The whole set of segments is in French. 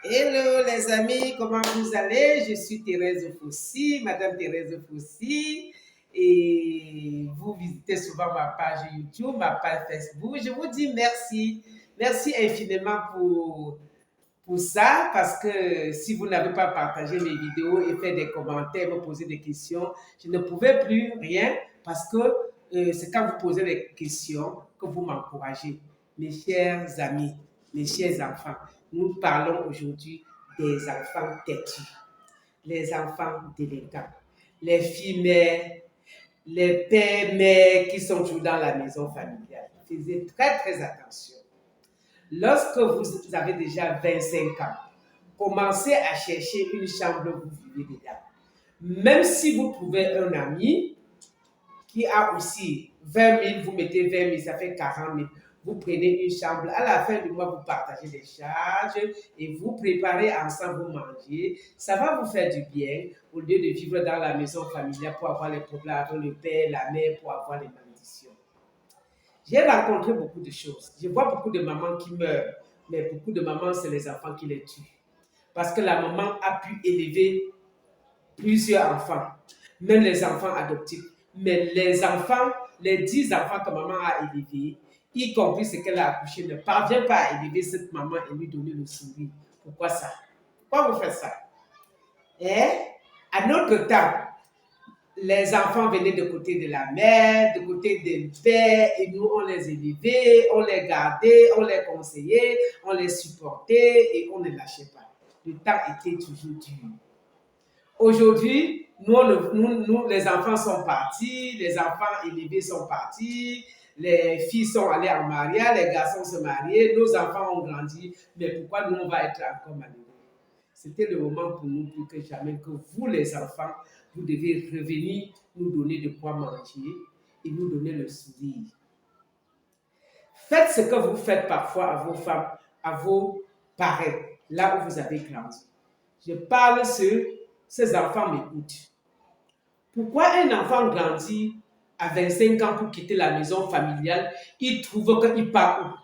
Hello les amis, comment vous allez? Je suis Thérèse Fossi, Madame Thérèse Fossi, et vous visitez souvent ma page YouTube, ma page Facebook. Je vous dis merci, merci infiniment pour ça, parce que si vous n'avez pas partagé mes vidéos et fait des commentaires, me poser des questions, je ne pouvais plus rien, parce que c'est quand vous posez des questions que vous m'encouragez. Mes chers amis, mes chers enfants, nous parlons aujourd'hui des enfants têtus, les enfants délinquants, les filles mères, les pères mères qui sont toujours dans la maison familiale. Faites très très attention. Lorsque vous avez déjà 25 ans, commencez à chercher une chambre où vous vivez dedans. Même si vous trouvez un ami qui a aussi 20 000, vous mettez 20 000, ça fait 40 000. Vous prenez une chambre, à la fin du mois, vous partagez les charges et vous préparez ensemble, vous mangez. Ça va vous faire du bien au lieu de vivre dans la maison familiale pour avoir les problèmes avec le père, la mère, pour avoir les malédictions. J'ai rencontré beaucoup de choses. Je vois beaucoup de mamans qui meurent, mais beaucoup de mamans, c'est les enfants qui les tuent. Parce que la maman a pu élever plusieurs enfants, même les enfants adoptifs. Mais les enfants, les 10 enfants que maman a élevés, y compris ce qu'elle a accouché, ne parvient pas à élever cette maman et lui donner le sourire. Pourquoi ça? Pourquoi vous faites ça? Et à notre temps, les enfants venaient de côté de la mère, de côté des pères, et nous, on les élevait, on les gardait, on les conseillait, on les supportait et on ne lâchait pas. Le temps était toujours dur. Aujourd'hui, nous, les enfants sont partis, les enfants élevés sont partis, les filles sont allées en mariage, les garçons se mariaient, nos enfants ont grandi, mais pourquoi nous, on va être encore malheureux? C'était le moment pour nous, plus que jamais, que vous, les enfants, vous devez revenir nous donner de quoi manger et nous donner le sourire. Faites ce que vous faites parfois à vos femmes, à vos parents, là où vous avez grandi. Je parle sur ces enfants m'écoutent. Pourquoi un enfant grandit à 25 ans pour quitter la maison familiale, il trouve qu'il part où?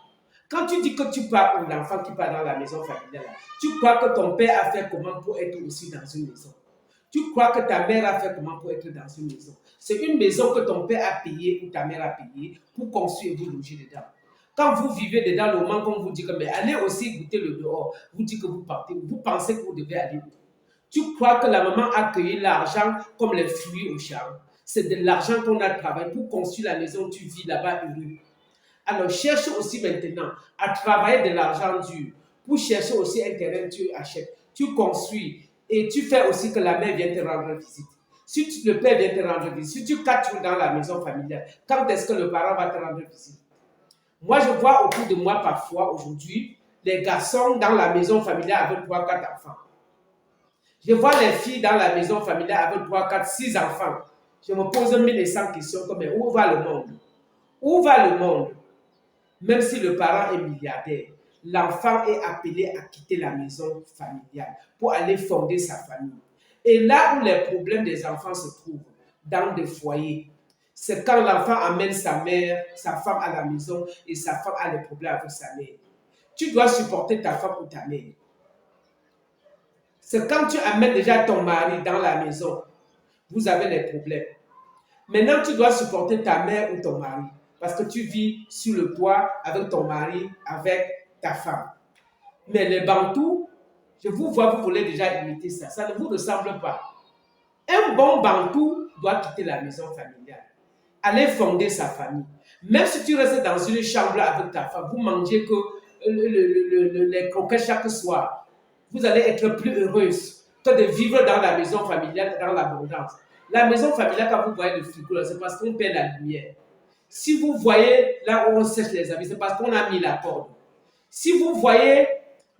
Quand tu dis que tu pars où, l'enfant qui part dans la maison familiale, tu crois que ton père a fait comment pour être aussi dans une maison? Tu crois que ta mère a fait comment pour être dans une maison? C'est une maison que ton père a payée ou ta mère a payée pour construire et vous loger dedans. Quand vous vivez dedans, le moment qu'on vous dit que mais allez aussi goûter le dehors, vous dites que vous partez, vous pensez que vous devez aller où? Tu crois que la maman a cueilli l'argent comme les fruits au champ. C'est de l'argent qu'on a travaillé pour construire la maison, tu vis là-bas heureux. Alors cherche aussi maintenant à travailler de l'argent dur pour chercher aussi un terrain, tu achètes, tu construis et tu fais aussi que la mère vienne te rendre visite. Si le père vient te rendre visite, si tu quatre dans la maison familiale, quand est-ce que le parent va te rendre visite? Moi, je vois autour de moi parfois aujourd'hui les garçons dans la maison familiale avec 3, 4 enfants. Je vois les filles dans la maison familiale avec 3, 4, 6 enfants. Je me pose 1100 questions comme où va le monde? Où va le monde? Même si le parent est milliardaire, l'enfant est appelé à quitter la maison familiale pour aller fonder sa famille. Et là où les problèmes des enfants se trouvent, dans des foyers, c'est quand l'enfant amène sa mère, sa femme à la maison et sa femme a des problèmes avec sa mère. Tu dois supporter ta femme ou ta mère. C'est quand tu amènes déjà ton mari dans la maison, vous avez des problèmes. Maintenant, tu dois supporter ta mère ou ton mari parce que tu vis sur le toit avec ton mari, avec ta femme. Mais les Bantous, je vous vois, vous voulez déjà imiter ça. Ça ne vous ressemble pas. Un bon Bantou doit quitter la maison familiale, aller fonder sa famille. Même si tu restes dans une chambre avec ta femme, vous mangez que les croquettes chaque soir, vous allez être plus heureuse que de vivre dans la maison familiale, dans l'abondance. La maison familiale, quand vous voyez le frigo, c'est parce qu'on perd la lumière. Si vous voyez là où on sèche les habits, c'est parce qu'on a mis la corde. Si vous voyez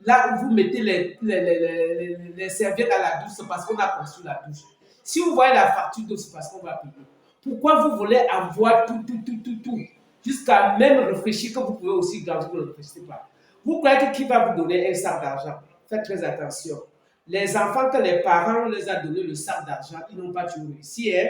là où vous mettez les serviettes à la douche, c'est parce qu'on a construit la douche. Si vous voyez la facture d'eau, c'est parce qu'on va payer. Pourquoi vous voulez avoir tout, jusqu'à même réfléchir que vous pouvez aussi grandir, vous ne réfléchissez pas. Vous croyez que qui va vous donner un sac d'argent? Faites très attention. Les enfants que les parents les ont donné le sac d'argent, ils n'ont pas toujours réussi. Hein?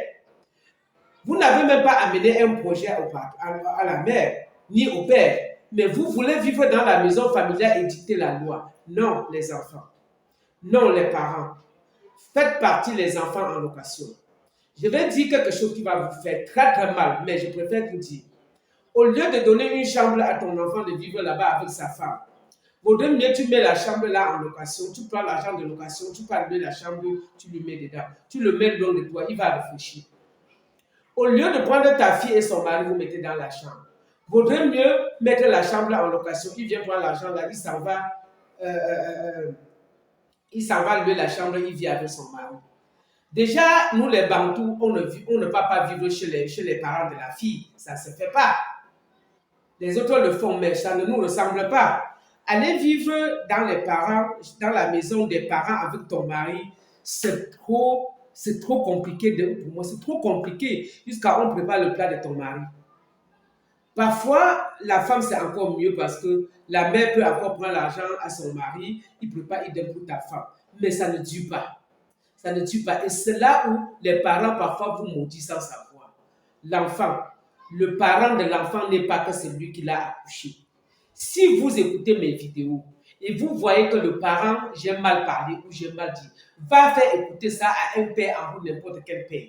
Vous n'avez même pas amené un projet à la mère, ni au père. Mais vous voulez vivre dans la maison familiale et dicter la loi. Non, les enfants. Non, les parents, faites partie les enfants en location. Je vais dire quelque chose qui va vous faire très très mal, mais je préfère vous dire. Au lieu de donner une chambre à ton enfant de vivre là-bas avec sa femme, vaudrait mieux tu mets la chambre là en location, tu prends l'argent de location, tu peux louer la chambre, tu lui mets dedans. Tu le mets loin de toi, il va réfléchir. Au lieu de prendre ta fille et son mari, vous mettez dans la chambre. Vaudrait mieux mettre la chambre là en location. Il vient prendre l'argent là, euh, euh, il s'en va louer la chambre, il vit avec son mari. Déjà, nous les Bantous, on ne va pas vivre chez les parents de la fille. Ça ne se fait pas. Les autres le font, mais ça ne nous ressemble pas. Aller vivre dans la maison des parents avec ton mari, c'est trop compliqué pour moi. C'est trop compliqué jusqu'à on prépare le plat de ton mari. Parfois, la femme, c'est encore mieux parce que la mère peut encore prendre l'argent à son mari, il prépare idem pour ta femme. Mais ça ne dure pas. Ça ne tue pas. Et c'est là où les parents parfois vous maudissent sans savoir. L'enfant, le parent de l'enfant n'est pas que celui qui l'a accouché. Si vous écoutez mes vidéos et vous voyez que le parent, j'ai mal parlé ou j'ai mal dit, va faire écouter ça à un père en ou n'importe quel père.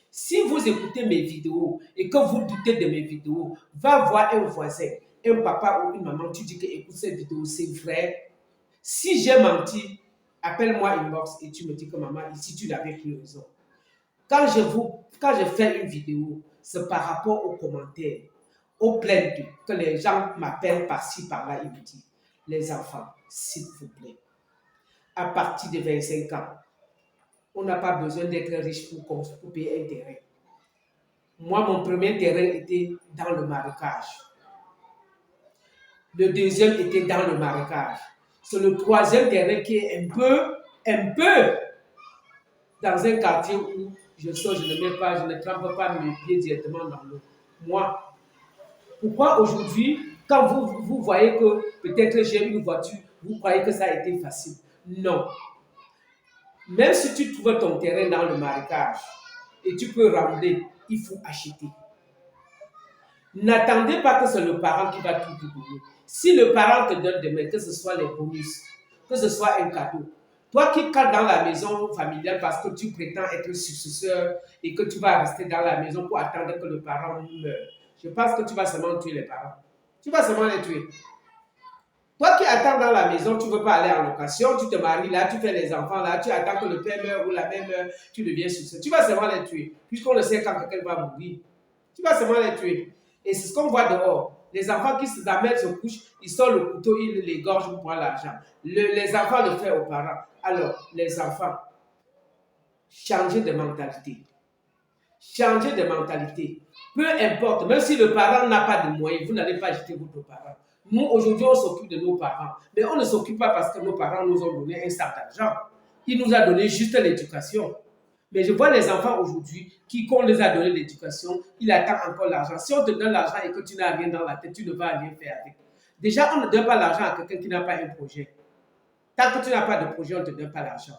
Si vous écoutez mes vidéos et que vous doutez de mes vidéos, va voir un voisin, un papa ou une maman, tu dis que écoute cette vidéo, c'est vrai. Si j'ai menti, appelle-moi inbox et tu me dis que maman, ici tu n'avais plus raison. Quand je fais une vidéo, c'est par rapport aux commentaires, aux plaintes que les gens m'appellent par-ci, par-là, ils me disent, les enfants, s'il vous plaît, à partir de 25 ans, on n'a pas besoin d'être riche pour payer un terrain. Moi, mon premier terrain était dans le marécage. Le deuxième était dans le marécage. C'est le troisième terrain qui est un peu dans un quartier où je sors, je ne trempe pas mes pieds directement dans l'eau. Moi, pourquoi aujourd'hui, quand vous voyez que peut-être j'ai une voiture, vous croyez que ça a été facile? Non. Même si tu trouves ton terrain dans le marécage et tu peux ramener, il faut acheter. N'attendez pas que c'est le parent qui va tout vous donner. Si le parent te donne demain, que ce soit les bonus, que ce soit un cadeau, toi qui cadres dans la maison familiale parce que tu prétends être successeur et que tu vas rester dans la maison pour attendre que le parent meure, je pense que tu vas seulement tuer les parents. Tu vas seulement les tuer. Toi qui attends dans la maison, tu ne veux pas aller en location, tu te maries là, tu fais les enfants là, tu attends que le père meure ou la mère meure, tu deviens successeur. Tu vas seulement les tuer, puisqu'on le sait quand quelqu'un va mourir. Tu vas seulement les tuer. Et c'est ce qu'on voit dehors. Les enfants qui la mère se couche, ils sortent le couteau, ils les gorgent pour prendre l'argent. Les enfants le font aux parents. Alors, les enfants, changez de mentalité. Changez de mentalité. Peu importe, même si le parent n'a pas de moyens, vous n'allez pas jeter votre parent. Nous, aujourd'hui, on s'occupe de nos parents. Mais on ne s'occupe pas parce que nos parents nous ont donné un sac d'argent. Ils nous ont donné juste l'éducation. Mais je vois les enfants aujourd'hui, qu'on les a donné l'éducation, ils attendent encore l'argent. Si on te donne l'argent et que tu n'as rien dans la tête, tu ne vas rien faire avec. Déjà, on ne donne pas l'argent à quelqu'un qui n'a pas un projet. Tant que tu n'as pas de projet, on ne te donne pas l'argent.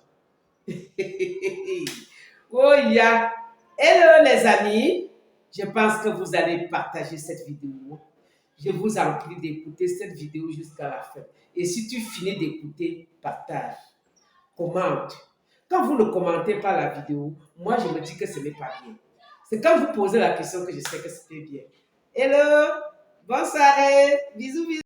Oh, yeah. Hello les amis, je pense que vous allez partager cette vidéo. Je vous en prie d'écouter cette vidéo jusqu'à la fin. Et si tu finis d'écouter, partage, commente. Quand vous ne commentez pas la vidéo, moi je me dis que ce n'est pas bien. C'est quand vous posez la question que je sais que c'était bien. Hello, bonne soirée, bisous bisous.